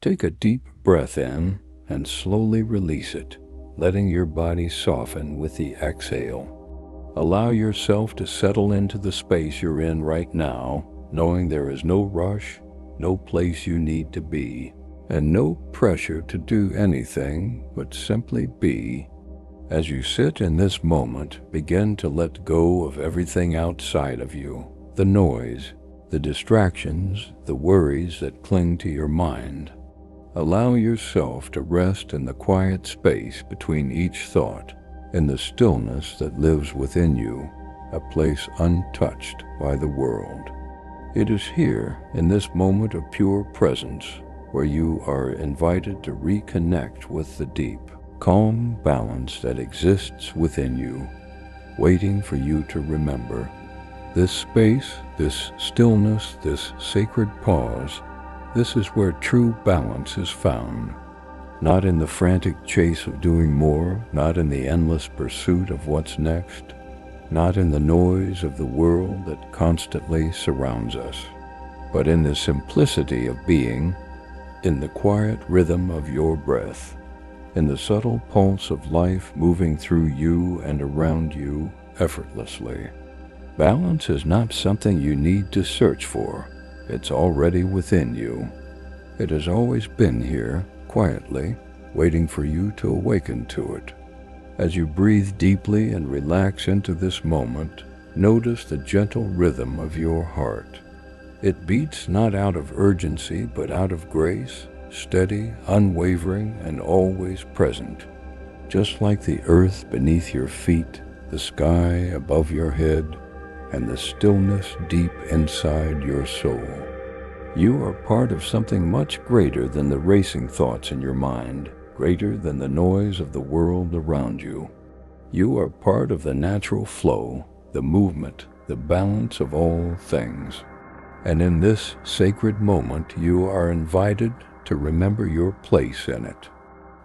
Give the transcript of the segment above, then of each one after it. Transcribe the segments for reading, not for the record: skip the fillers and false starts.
Take a deep breath in and slowly release it, letting your body soften with the exhale. Allow yourself to settle into the space you're in right now, knowing there is no rush, no place you need to be, and no pressure to do anything but simply be. As you sit in this moment, begin to let go of everything outside of you, the noise, the distractions, the worries that cling to your mind. Allow yourself to rest in the quiet space between each thought, in the stillness that lives within you, a place untouched by the world. It is here, in this moment of pure presence, where you are invited to reconnect with the deep, calm balance that exists within you, waiting for you to remember. This space, this stillness, this sacred pause, this is where true balance is found. Not in the frantic chase of doing more, not in the endless pursuit of what's next, not in the noise of the world that constantly surrounds us, but in the simplicity of being, in the quiet rhythm of your breath, in the subtle pulse of life moving through you and around you effortlessly. Balance is not something you need to search for. It's already within you. It has always been here, quietly, waiting for you to awaken to it. As you breathe deeply and relax into this moment, notice the gentle rhythm of your heart. It beats not out of urgency, but out of grace, steady, unwavering, and always present. Just like the earth beneath your feet, the sky above your head, and the stillness deep inside your soul. You are part of something much greater than the racing thoughts in your mind, greater than the noise of the world around you. You are part of the natural flow, the movement, the balance of all things. And in this sacred moment, you are invited to remember your place in it.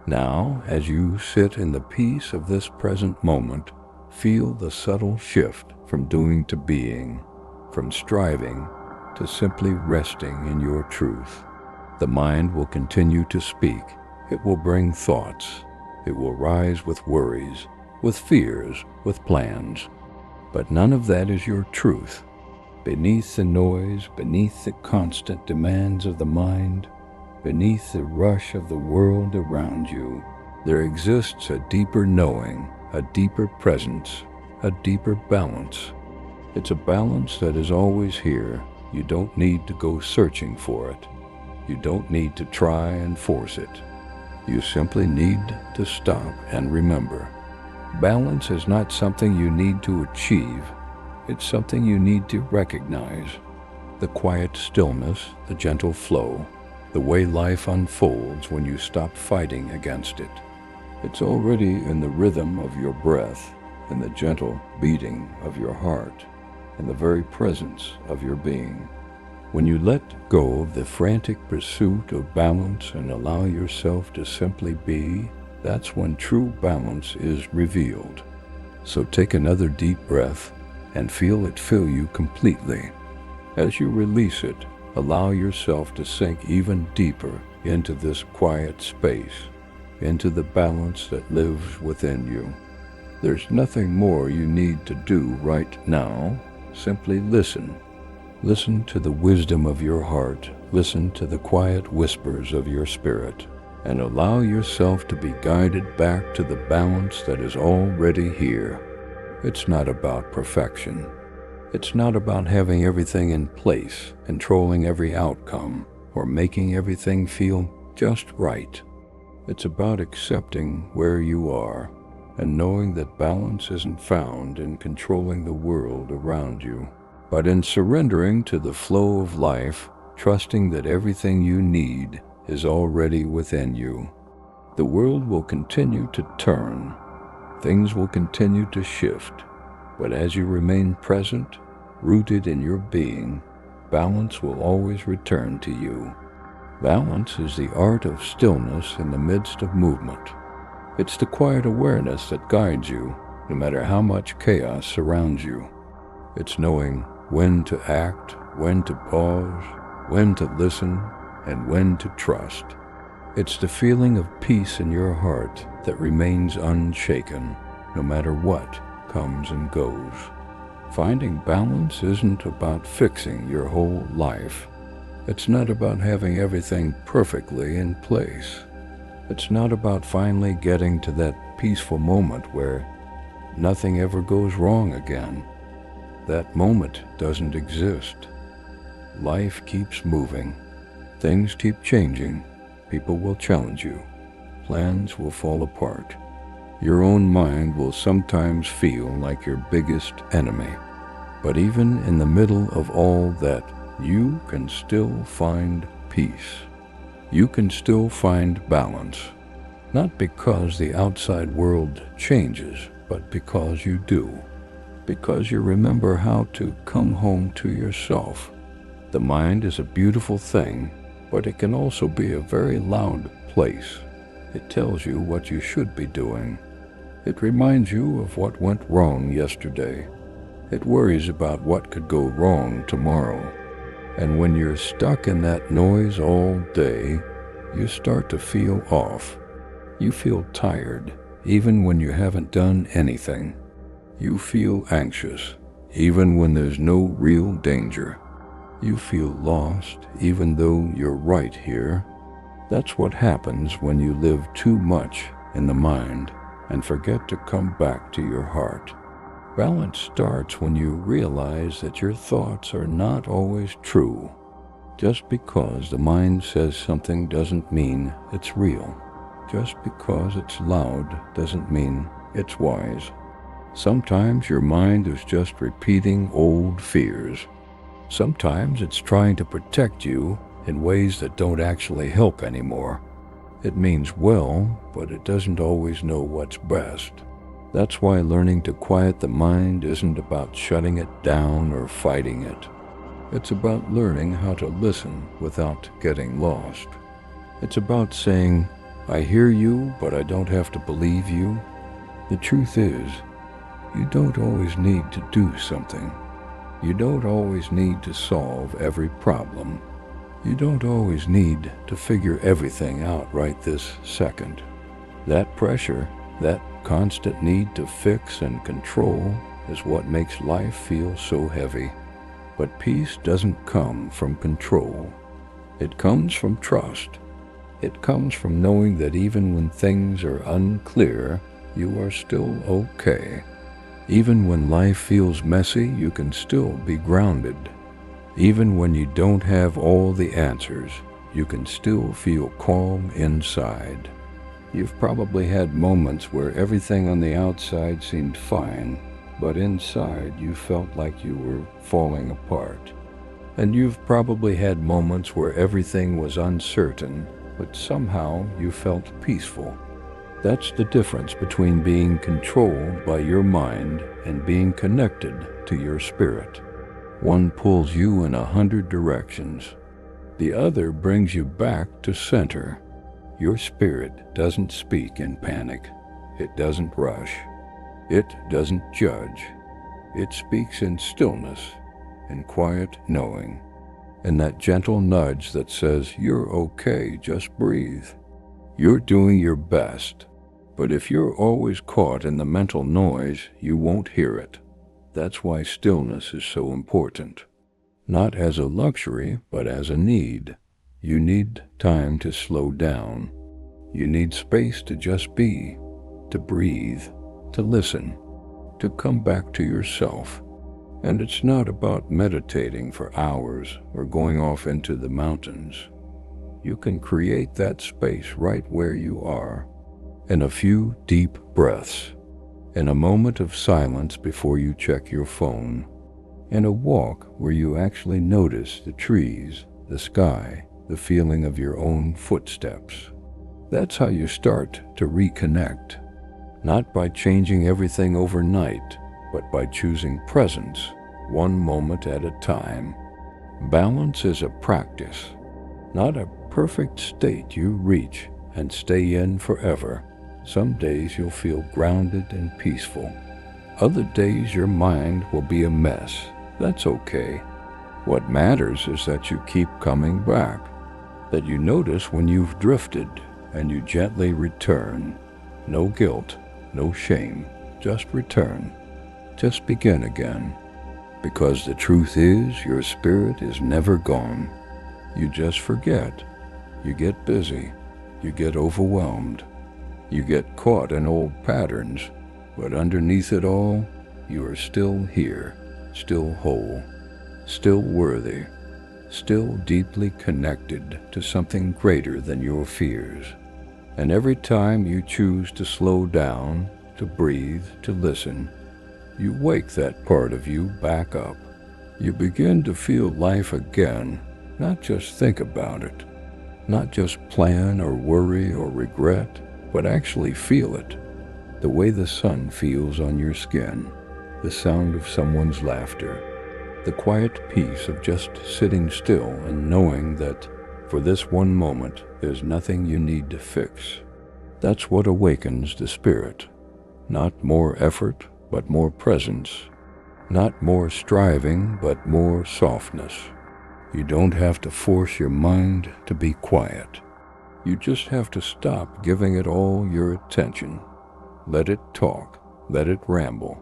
Now, as you sit in the peace of this present moment, feel the subtle shift from doing to being, from striving to simply resting in your truth. The mind will continue to speak. It will bring thoughts. It will rise with worries, with fears, with plans. But none of that is your truth. Beneath the noise, beneath the constant demands of the mind, beneath the rush of the world around you, there exists a deeper knowing, a deeper presence, a deeper balance. It's a balance that is always here. You don't need to go searching for it. You don't need to try and force it. You simply need to stop and remember. Balance is not something you need to achieve. It's something you need to recognize. The quiet stillness, the gentle flow, the way life unfolds when you stop fighting against it. It's already in the rhythm of your breath, in the gentle beating of your heart, in the very presence of your being. When you let go of the frantic pursuit of balance and allow yourself to simply be, that's when true balance is revealed. So take another deep breath and feel it fill you completely. As you release it, allow yourself to sink even deeper into this quiet space, into the balance that lives within you. There's nothing more you need to do right now. Simply listen. Listen to the wisdom of your heart. Listen to the quiet whispers of your spirit, and allow yourself to be guided back to the balance that is already here. It's not about perfection. It's not about having everything in place, controlling every outcome, or making everything feel just right. It's about accepting where you are and knowing that balance isn't found in controlling the world around you, but in surrendering to the flow of life, trusting that everything you need is already within you. The world will continue to turn. Things will continue to shift, but as you remain present, rooted in your being, balance will always return to you. Balance is the art of stillness in the midst of movement. It's the quiet awareness that guides you, no matter how much chaos surrounds you. It's knowing when to act, when to pause, when to listen, and when to trust. It's the feeling of peace in your heart that remains unshaken, no matter what comes and goes. Finding balance isn't about fixing your whole life. It's not about having everything perfectly in place. It's not about finally getting to that peaceful moment where nothing ever goes wrong again. That moment doesn't exist. Life keeps moving. Things keep changing. People will challenge you. Plans will fall apart. Your own mind will sometimes feel like your biggest enemy. But even in the middle of all that, you can still find peace. You can still find balance. Not because the outside world changes, but because you do. Because you remember how to come home to yourself. The mind is a beautiful thing, but it can also be a very loud place. It tells you what you should be doing. It reminds you of what went wrong yesterday. It worries about what could go wrong tomorrow. And when you're stuck in that noise all day, you start to feel off. You feel tired, even when you haven't done anything. You feel anxious, even when there's no real danger. You feel lost, even though you're right here. That's what happens when you live too much in the mind and forget to come back to your heart. Balance starts when you realize that your thoughts are not always true. Just because the mind says something doesn't mean it's real. Just because it's loud doesn't mean it's wise. Sometimes your mind is just repeating old fears. Sometimes it's trying to protect you in ways that don't actually help anymore. It means well, but it doesn't always know what's best. That's why learning to quiet the mind isn't about shutting it down or fighting it. It's about learning how to listen without getting lost. It's about saying, I hear you, but I don't have to believe you. The truth is, you don't always need to do something. You don't always need to solve every problem. You don't always need to figure everything out right this second. That pressure, that constant need to fix and control is what makes life feel so heavy. But peace doesn't come from control. It comes from trust. It comes from knowing that even when things are unclear, you are still okay. Even when life feels messy, you can still be grounded. Even when you don't have all the answers, you can still feel calm inside. You've probably had moments where everything on the outside seemed fine, but inside you felt like you were falling apart. And you've probably had moments where everything was uncertain, but somehow you felt peaceful. That's the difference between being controlled by your mind and being connected to your spirit. One pulls you in 100 directions. The other brings you back to center. Your spirit doesn't speak in panic. It doesn't rush. It doesn't judge. It speaks in stillness, in quiet knowing, in that gentle nudge that says, you're okay, just breathe. You're doing your best. But if you're always caught in the mental noise, you won't hear it. That's why stillness is so important. Not as a luxury, but as a need. You need time to slow down. You need space to just be, to breathe, to listen, to come back to yourself. And it's not about meditating for hours or going off into the mountains. You can create that space right where you are, in a few deep breaths, in a moment of silence before you check your phone, in a walk where you actually notice the trees, the sky, the feeling of your own footsteps. That's how you start to reconnect, not by changing everything overnight, but by choosing presence, one moment at a time. Balance is a practice, not a perfect state you reach and stay in forever. Some days you'll feel grounded and peaceful. Other days your mind will be a mess. That's okay. What matters is that you keep coming back. that you notice when you've drifted and you gently return. No guilt, no shame, just return. Just begin again. Because the truth is, your spirit is never gone. You just forget. You get busy. You get overwhelmed. You get caught in old patterns. But underneath it all, you are still here, still whole, still worthy, still deeply connected to something greater than your fears. And every time you choose to slow down, to breathe, to listen, you wake that part of you back up. You begin to feel life again, not just think about it, not just plan or worry or regret, but actually feel it. The way the sun feels on your skin, the sound of someone's laughter, the quiet peace of just sitting still and knowing that for this one moment there's nothing you need to fix. That's what awakens the spirit. Not more effort, but more presence. Not more striving, but more softness. You don't have to force your mind to be quiet. You just have to stop giving it all your attention. Let it talk, let it ramble.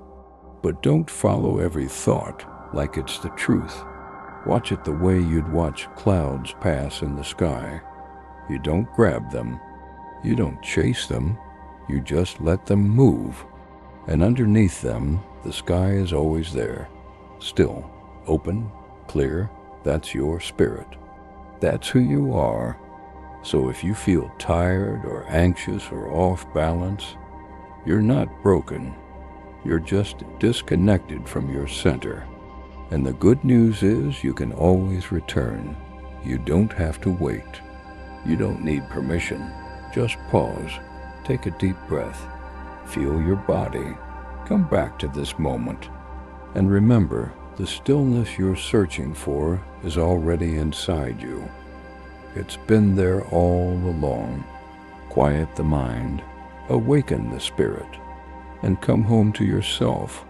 But don't follow every thought like it's the truth. Watch it the way you'd watch clouds pass in the sky. You don't grab them. You don't chase them. You just let them move. And underneath them, the sky is always there. Still, open, clear. That's your spirit. That's who you are. So if you feel tired or anxious or off balance, you're not broken. You're just disconnected from your center. And the good news is you can always return. You don't have to wait. You don't need permission. Just pause. Take a deep breath. Feel your body. Come back to this moment. And remember, the stillness you're searching for is already inside you. It's been there all along. Quiet the mind. Awaken the spirit. And come home to yourself.